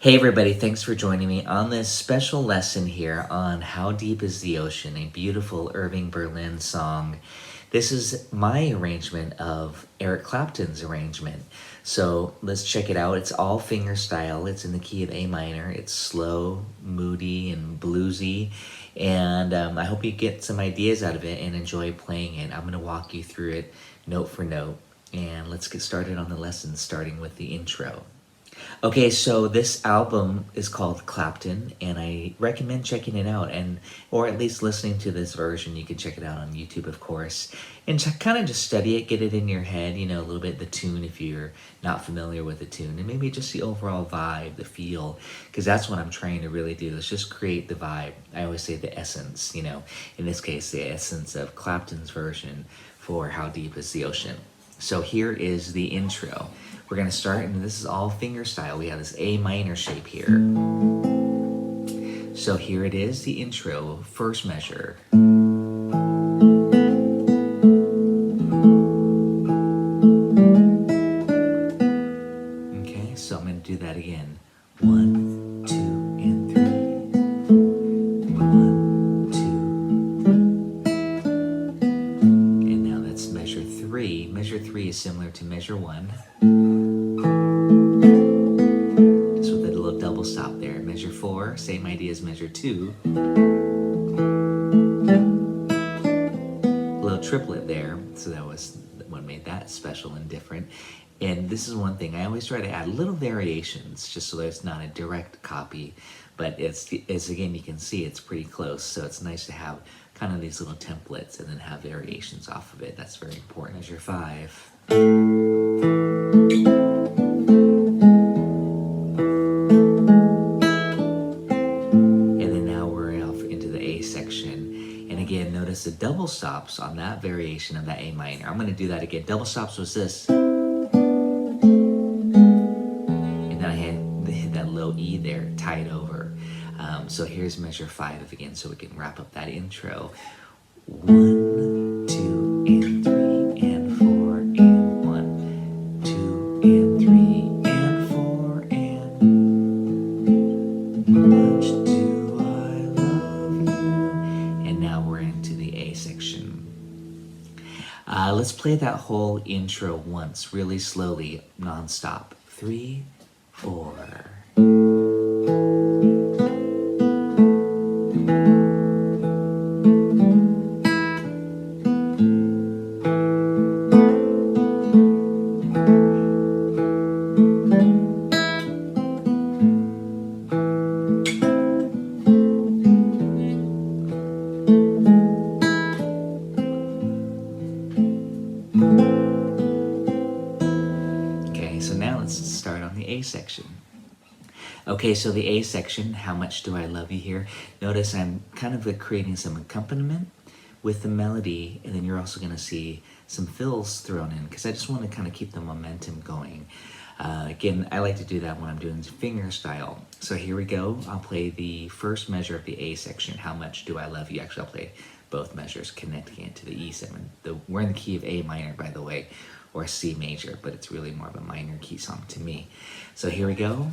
Hey everybody, thanks for joining me on this special lesson here on How Deep is the Ocean, a beautiful Irving Berlin song. This is my arrangement of Eric Clapton's arrangement. So let's check it out. It's all fingerstyle. It's in the key of A minor. It's slow, moody, and bluesy. And I hope you get some ideas out of it and enjoy playing it. I'm going to walk you through it note for note. And let's get started on the lesson, starting with the intro. Okay, so this album is called Clapton, and I recommend checking it out, and or at least listening to this version. You can check it out on YouTube, of course, and kind of just study it, get it in your head. You know, a little bit the tune if you're not familiar with the tune, and maybe just the overall vibe, the feel, because that's what I'm trying to really do. Is just create the vibe. I always say the essence. You know, in this case, the essence of Clapton's version for How Deep is the Ocean. So here is the intro. We're going to start, and this is all finger style. We have this A minor shape here. So here it is, the intro, first measure. Okay, so I'm going to do that again. 1, 2, and 3. 1, 2. And now that's measure 3. Measure 3 is similar to measure 1. Stop there. Measure 4, same idea as measure 2. Little triplet there, so that was what made that special and different. And this is one thing, I always try to add little variations, just so there's not a direct copy, but it's again, you can see it's pretty close, so it's nice to have kind of these little templates and then have variations off of it. That's very important. Measure 5. Notice the double stops on that variation of that A minor. I'm going to do that again. Double stops was this. And then I hit that low E there, tie it over. So here's measure 5 again, so we can wrap up that intro. 1, 2, and 3, and 4, and 1, 2, and 3, and 4, and much do I love you. And now we're into the A section. Let's play that whole intro once, really slowly, non-stop. 3, 4. Section. Okay, so the A section, how much do I love you here? Notice I'm kind of creating some accompaniment with the melody, and then you're also going to see some fills thrown in, because I just want to kind of keep the momentum going. Again, I like to do that when I'm doing finger style. So here we go. I'll play the first measure of the A section, how much do I love you? Actually, I'll play both measures, connecting it to the E section. We're in the key of A minor, by the way, or C major, but it's really more of a minor key song to me. So here we go.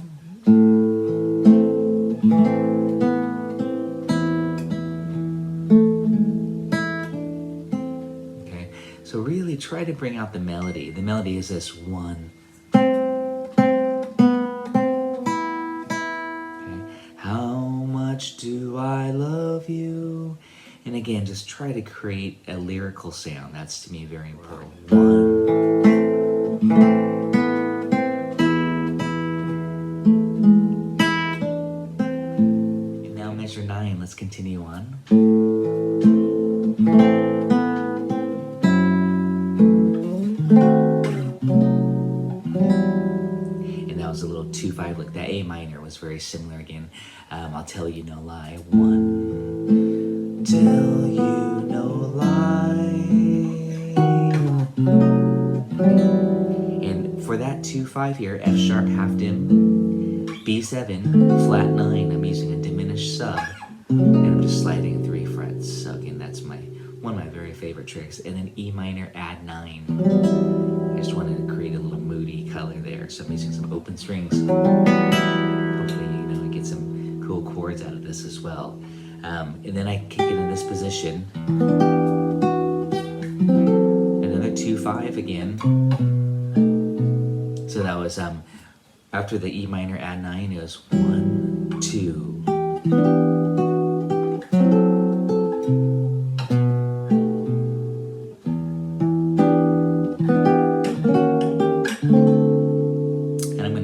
Okay, so really try to bring out the melody. The melody is this 1. Okay. How much do I love you? And again, just try to create a lyrical sound. That's, to me, very important. 1. And now measure 9. Let's continue on. And that was a little little 2-5 lick. That A minor was very similar again. I'll tell you no lie. One, tell you no lie. And for that 2-5 here, F sharp half dim, B7 flat 9. I'm using a diminished sub, and I'm just sliding 3 frets. So again, that's one of my very favorite tricks. And then E minor add 9. I just wanted to create a little moody color there, so I'm using some open strings. Hopefully, get some cool chords out of this as well. And then I kick it in this position. Another 2-5 again. So that was after the E minor add 9, it was 1, 2.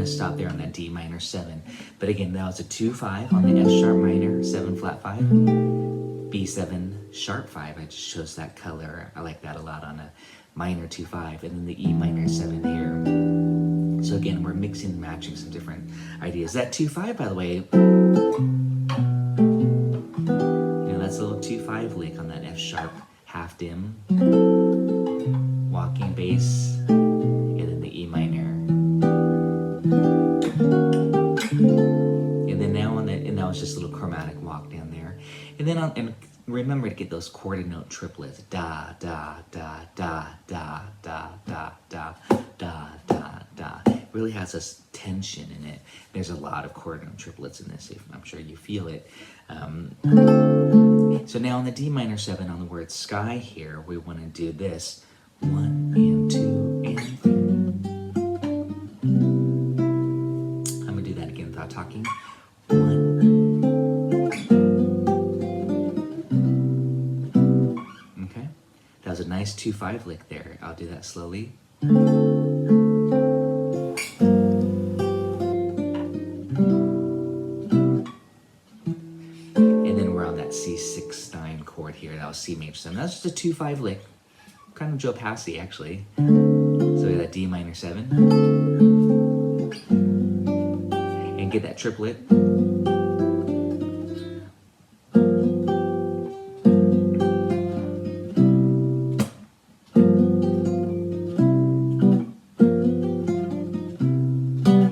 Stop there on that D minor 7. But again, that was a 2-5 on the F sharp minor, 7 flat 5, B7 sharp 5. I just chose that color. I like that a lot on a minor 2-5, and then the E minor 7 here. So again, we're mixing and matching some different ideas. That 2-5, by the way, that's a little 2-5 lick on that F sharp half dim, walking bass, and then the E minor. And then now and that was just a little chromatic walk down there. And then and remember to get those quarter note triplets. Da, da, da, da, da, da, da, da, da, da, da. It really has this tension in it. There's a lot of quarter note triplets in this, I'm sure you feel it. So now on the D minor 7 on the word sky here, we want to do this. 1 and 2 and 3. Talking. 1. Okay. That was a nice 2-5 lick there. I'll do that slowly. And then we're on that C6-9 chord here. That was C major 7. That's just a 2-5 lick. Kind of Joe Passy, actually. So we got that D minor 7. Get that triplet.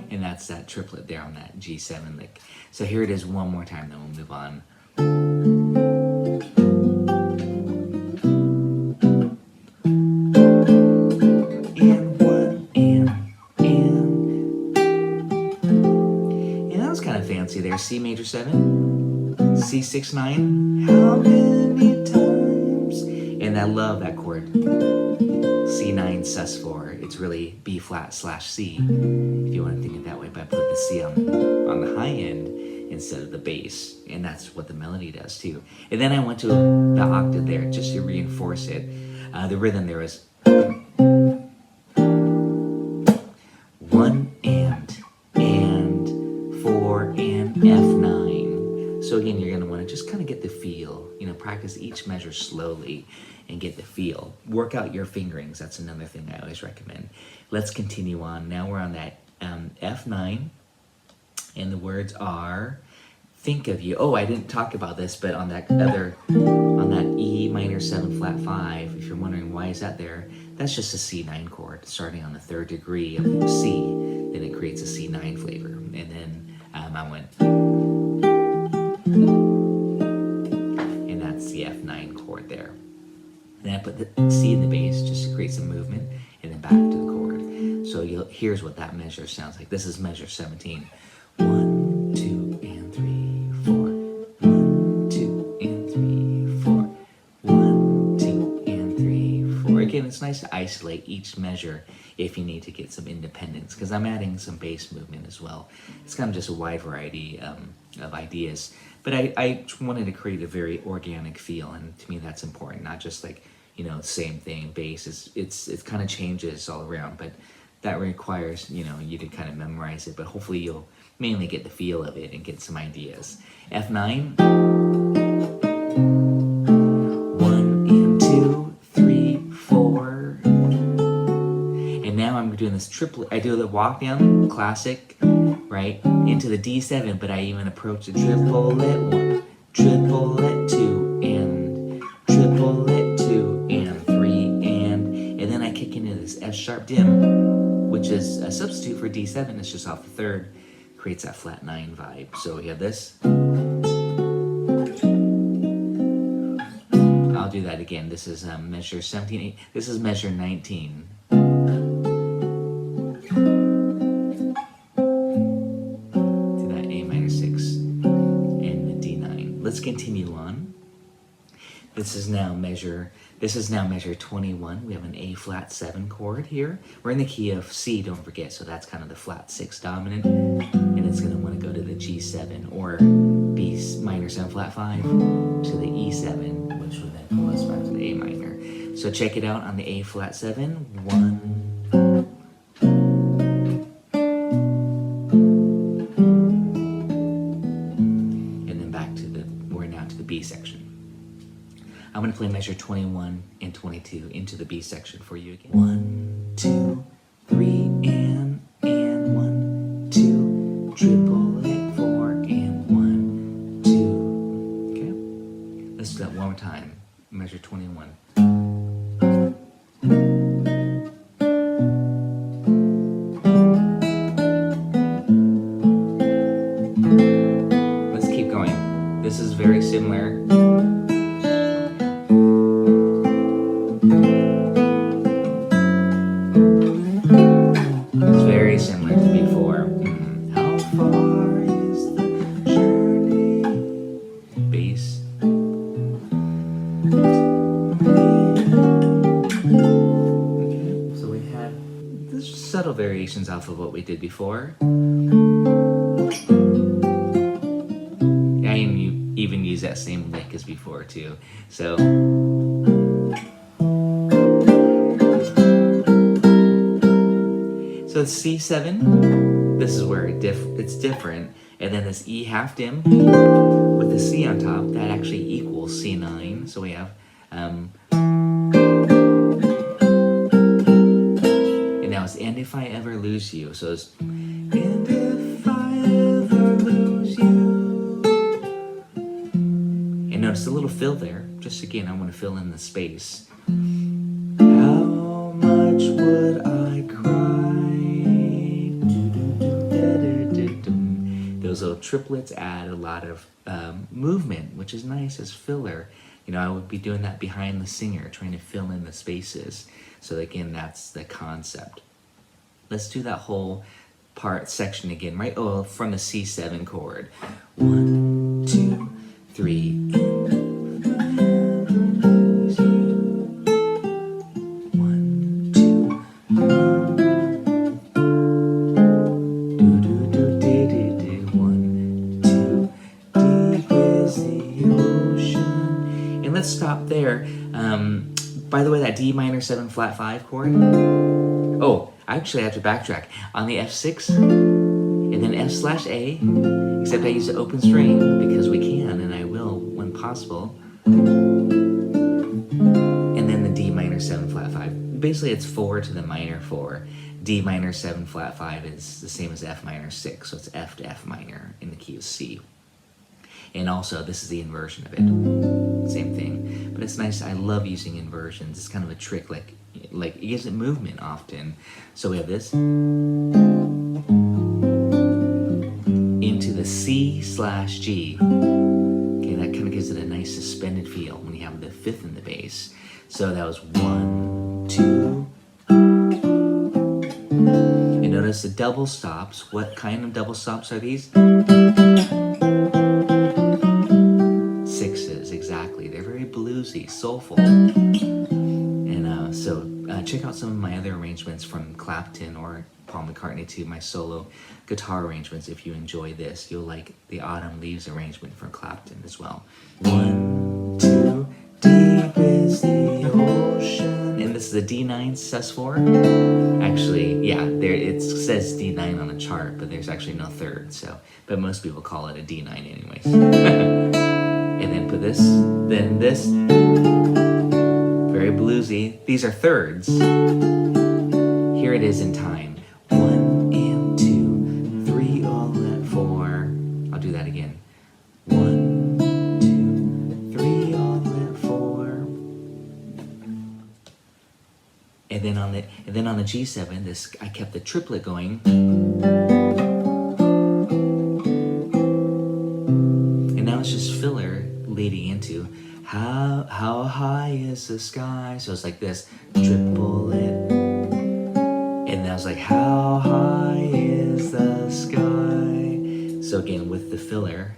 And that's that triplet there on that G7 lick. So here it is one more time, then we'll move on. There, C major 7, C6-9, how many times? And I love that chord, C9 sus4. It's really B flat / C, if you want to think it that way, but I put the C on the high end instead of the bass, and that's what the melody does too. And then I went to the octave there just to reinforce it. The rhythm there was 1 and 4 and F9. So again, you're going to want to just kind of get the feel, practice each measure slowly and get the feel. Work out your fingerings. That's another thing I always recommend. Let's continue on. Now we're on that F9, and the words are think of you. Oh, I didn't talk about this, but on that E minor 7 flat 5, if you're wondering why is that there, that's just a C9 chord starting on the 3rd degree of C. Then it creates a C9 flavor. And then I went, and that's the F9 chord there. And then I put the C in the bass just to create some movement, and then back to the chord. So here's what that measure sounds like. This is measure 17. 1, 2, and 3, 4. 1, 2, and 3, 4. 1, 2, and 3, 4. Again, it's nice to isolate each measure if you need to get some independence, because I'm adding some bass movement as well. It's kind of just a wide variety of ideas. But I wanted to create a very organic feel, and to me that's important, not just like, same thing, bass. It kind of changes all around, but that requires, you to kind of memorize it, but hopefully you'll mainly get the feel of it and get some ideas. F9. 1 and 2, 3, 4. And now I'm doing this triplet. I do the walk down, classic, right, into the D7, but I even approach the triplet 1, triplet 2, and triplet 2, and 3, and then I kick into this F sharp dim, which is a substitute for D7. It's just off the third, creates that flat 9 vibe. So we have this. I'll do that again. This is measure 17. This is measure 19. To that A minor 6 and the D9. Let's continue on. This is now measure 21. We have an A flat 7 chord here. We're in the key of C, don't forget, so that's kind of the flat 6 dominant, and it's going to want to go to the G7 or B minor 7 flat 5 to the E7, which would then pull us back to the A minor. So check it out on the A flat 7. 1, and then back to we're now to the B section. I'm going to play measure 21 and 22 into the B section for you again. 1, 2, 3, and 1, 2, triplet 4, and 1, 2. Okay, let's do that one more time. Measure 21. Let's keep going. This is very similar. Subtle variations off of what we did before. I even use that same lick as before too. So it's C7. This is where it's different, and then this E half dim with the C on top that actually equals C9. So we have. And if I ever lose you. So it's, and if I ever lose you. And notice the little fill there. Just again, I want to fill in the space. How much would I cry? Those little triplets add a lot of movement, which is nice as filler. You know, I would be doing that behind the singer, trying to fill in the spaces. So again, that's the concept. Let's do that whole section again, right? Oh, from the C7 chord. 1, 2, 3. 1, 2. 1, 2. Deep is the ocean. And let's stop there. By the way, that D minor 7 flat 5 chord. Oh. Actually, I have to backtrack. On the F6, and then F/A, except I use the open string because we can, and I will when possible. And then the D minor 7 flat 5. Basically, it's 4 to the minor 4. D minor 7 flat 5 is the same as F minor 6, so it's F to F minor in the key of C. And also, this is the inversion of it. Same thing. But it's nice. I love using inversions. It's kind of a trick, like it gives it movement often. So we have this. Into the C/G. Okay, that kind of gives it a nice suspended feel when you have the 5th in the bass. So that was 1, 2. And notice the double stops. What kind of double stops are these? 6s, exactly. They're very bluesy, soulful. And so check out some of my other arrangements from Clapton or Paul McCartney too, my solo guitar arrangements. If you enjoy this, you'll like the Autumn Leaves arrangement from Clapton as well. 1, 2, deep is the ocean. And this is a D9 sus4. Actually, yeah, it says D9 on the chart, but there's actually no third. But most people call it a D9 anyways. And then put this, then this. Very bluesy. These are thirds. Here it is in time. 1 and 2, 3 And then on the G7, I kept the triplet going. And now it's just filler leading into how high is the sky? So it's like this, triplet. And I was like, how high is the sky? So again, with the filler.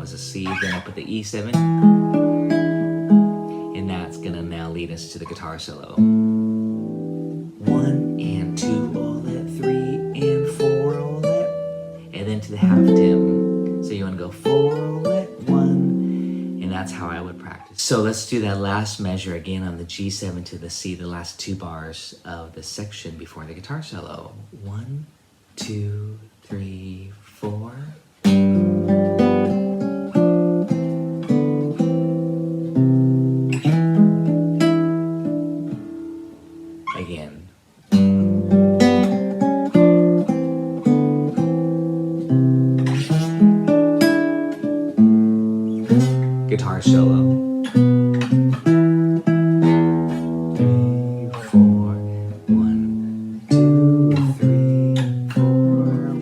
A C, then I put the E7, and that's gonna now lead us to the guitar solo. 1 and 2, all that, 3 and 4, all that, and then to the half dim. So you wanna go 4, all that, 1, and that's how I would practice. So let's do that last measure again on the G7 to the C, the last 2 bars of the section before the guitar solo. 1, 2, 3, 4. Again. Guitar solo. 3, 4, 1, 2, 3, 4.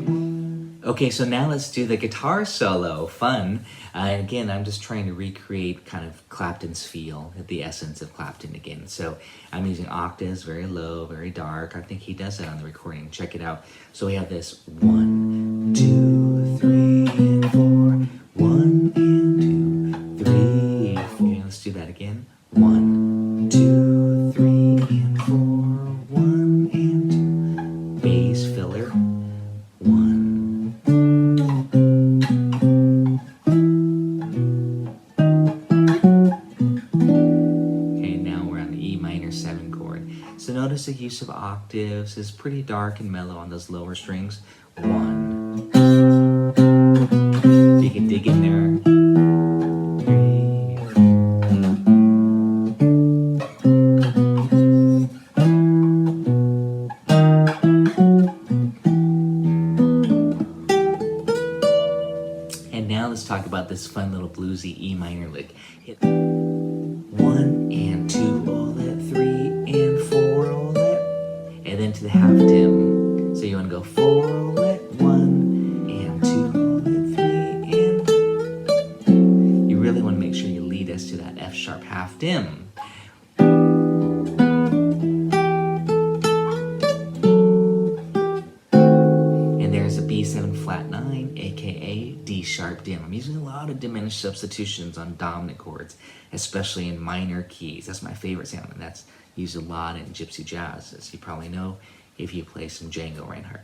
Okay, so now let's do the guitar solo. Fun. Again, I'm just trying to recreate kind of Clapton's feel, the essence of Clapton again. So I'm using octaves, very low, very dark. I think he does that on the recording. Check it out. So we have this 1, 2, 3, and 4. 1 and 2, 3, 4. Okay, let's do that again. 1, 2, 3, and 4. 1 and 2. Bass filler. 1. So notice the use of octaves is pretty dark and mellow on those lower strings. 1. You can dig in there. 3. And now let's talk about this fun little bluesy E minor lick. Hit 1 and 2, all that, 3 and 4, all that, and then to the half dim. So you want to go 4, all that, 1 and 2, all that, 3 and. You really want to make sure you lead us to that F sharp half dim. And there's a B7 flat 9, aka D sharp dim. I'm using a lot of diminished substitutions on dominant chords, especially in minor keys. That's my favorite sound, and that's used a lot in gypsy jazz, as you probably know if you play some Django Reinhardt.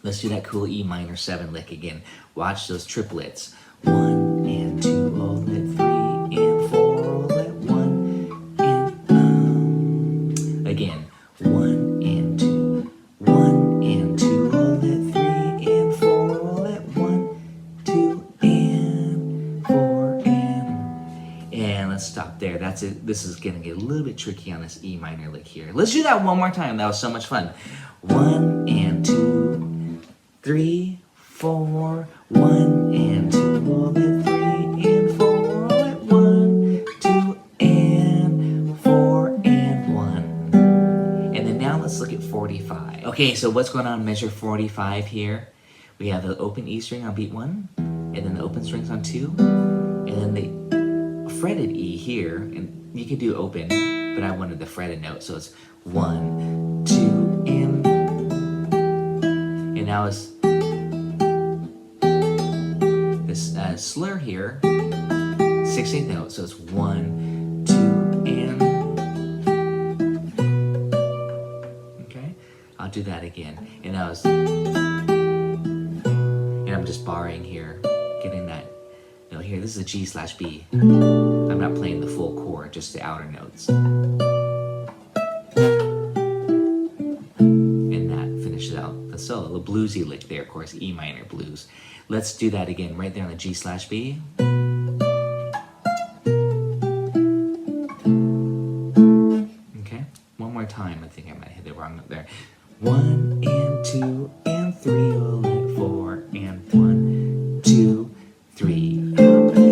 Let's do that cool E minor 7 lick again. Watch those triplets. 1 and 2, all that, 3 and 4, all that, 1 and again. 1 and 2, 1 and 2, all that, 3 and 4, all that, 1, 2 and 4 and let's stop there. That's it. This is gonna get a little bit tricky on this E minor lick here. Let's do that one more time. That was so much fun. 1 and 2, 3, 4, 1 and 2, all that, 3 and 4, all that, 1, 2 and 4 and 1. And then now let's look at 45. Okay, so what's going on in measure 45 here? We have the open E string on beat 1, and then the open strings on 2, and then the fretted E here, and you could do open, but I wanted the fretted note, so it's 1, 2, and now it's this slur here, 16th note, so it's 1, 2, and. Okay, I'll do that again, and now it's, and I'm just barring here, getting that note here. This is a G/B. I'm not playing the full chord, just the outer notes. And that finishes out the solo, the bluesy lick there, of course, E minor blues. Let's do that again, right there on the G/B. Okay, one more time. I think I might hit it wrong up there. 1 and 2 and 3, all that, 4 and 1, 2, 3. Okay.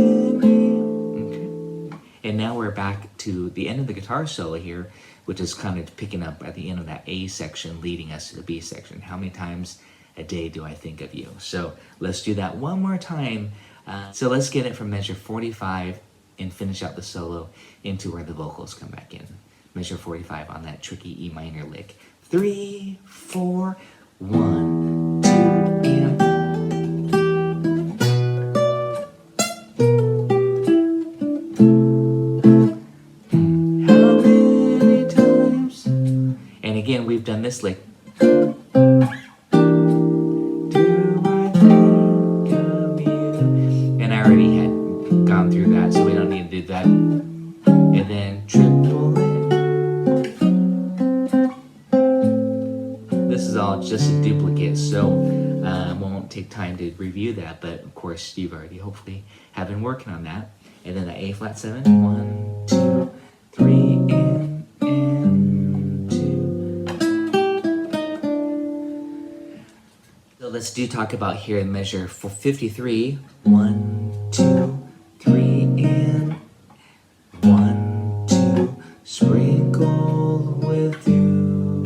And now we're back to the end of the guitar solo here, which is kind of picking up at the end of that A section, leading us to the B section. How many times a day do I think of you? So let's do that one more time. So let's get it from measure 45 and finish out the solo into where the vocals come back in. Measure 45 on that tricky E minor lick. 3, 4, 1, 2, and... How many times? And again, we've done this lick. Do I think of you? And I already had gone through that, so we don't need to do that. And then triple it. This is all just a duplicate, so won't take time to review that, but of course you've already hopefully have been working on that. And then the A flat 7, 1, 2, 3, and 2. So let's talk about here in measure for 53, 1, 2, 3, and 1, 2, sprinkle with you.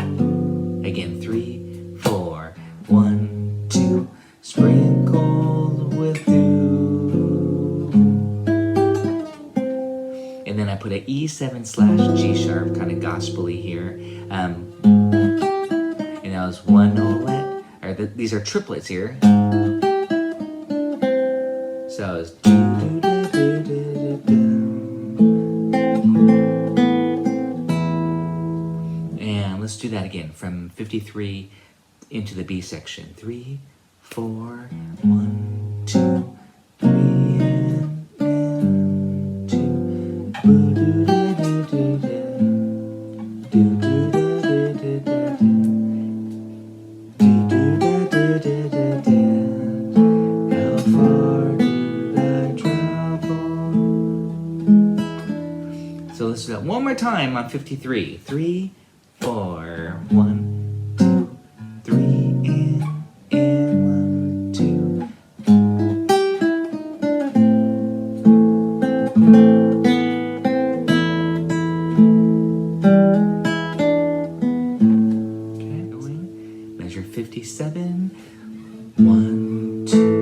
Again, 3, 4, 1, 2, sprinkle with you. And then I put an E7 / G sharp, kind of gospel-y here. And that was one note, or these are triplets here. So it's and let's do that again from 53 into the B section. 3, 4, 1, 2, 3, and 2. How far did I travel? So let's do that one more time on 53. 3, 4, 1, 2, 3, and 1, 2. Okay, going. Measure 57. 1, 2.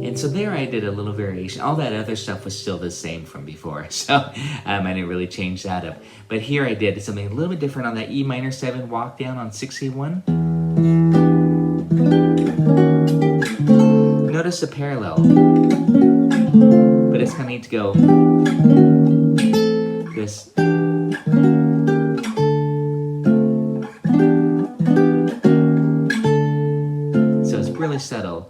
And so there I did a little variation. All that other stuff was still the same from before, so I didn't really change that up. But here I did something a little bit different on that E minor 7 walk down on 61. Notice the parallel, but it's kind of neat to go this. So it's really subtle.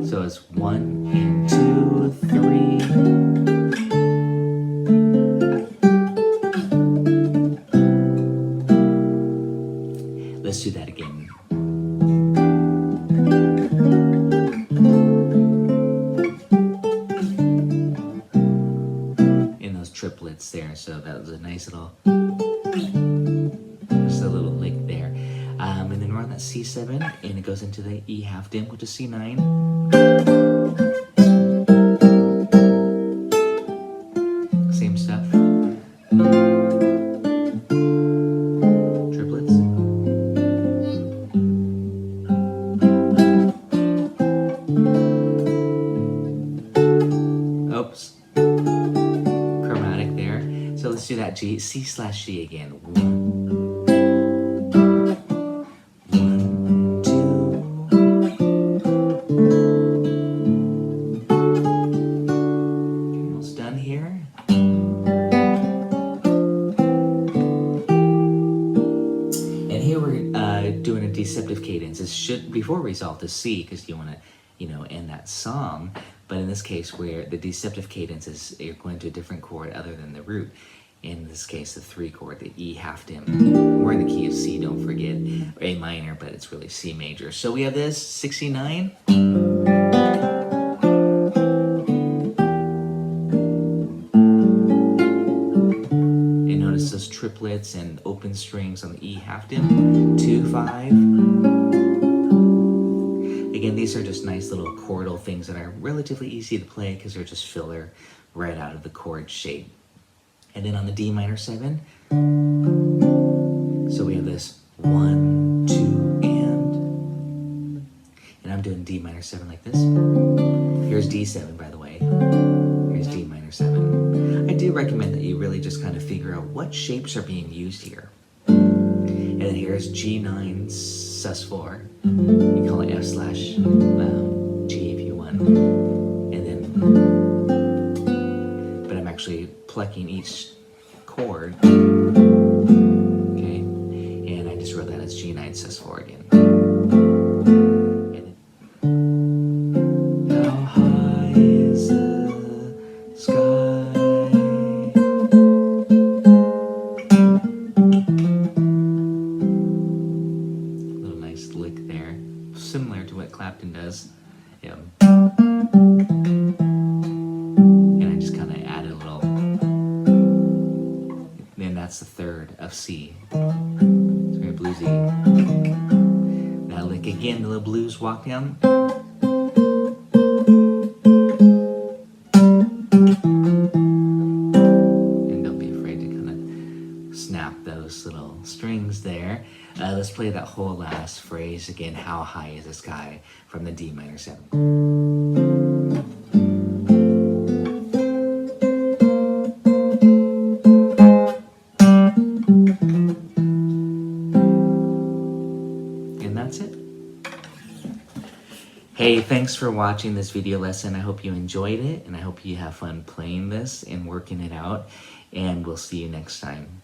So it's 1 and 2, 3. Let's do that again. In those triplets there, so that was a nice little, just a little lick there. And then we're on that C7, and it goes into the E half dim, which is C9. Same stuff. Triplets. Oops. Chromatic there. So let's do that G, C/G again. 1. Doing a deceptive cadence. It should before resolve to C because you want to, end that song. But in this case, where the deceptive cadence is, you're going to a different chord other than the root, In this case, the 3 chord, the E half dim. We're in the key of C, don't forget, A minor, but it's really C major. So we have this 69. And notice those triplets and open strings on the E half dim. 2, 5. Again, these are just nice little chordal things that are relatively easy to play because they're just filler right out of the chord shape. And then on the D minor 7, so we have this 1, 2, and I'm doing D minor 7 like this. Here's D7, by the way. Here's D minor 7. I do recommend that you really just kind of figure out what shapes are being used here. And then here's G9 sus4. You call it F slash G if you want. And then, but I'm actually plucking each chord. Okay, and I just wrote that as G9 sus4 again. And then, how high is the sky? Little nice lick there, similar to what Clapton does. Yeah. And I just kind of added a little. Then that's the 3rd of C. It's very bluesy. Now lick again, the little blues walk down. And don't be afraid to kind of snap those little strings there. Let's play that whole last phrase again. How high is the sky, from the D minor 7. And that's it. Hey, thanks for watching this video lesson. I hope you enjoyed it, and I hope you have fun playing this and working it out. And we'll see you next time.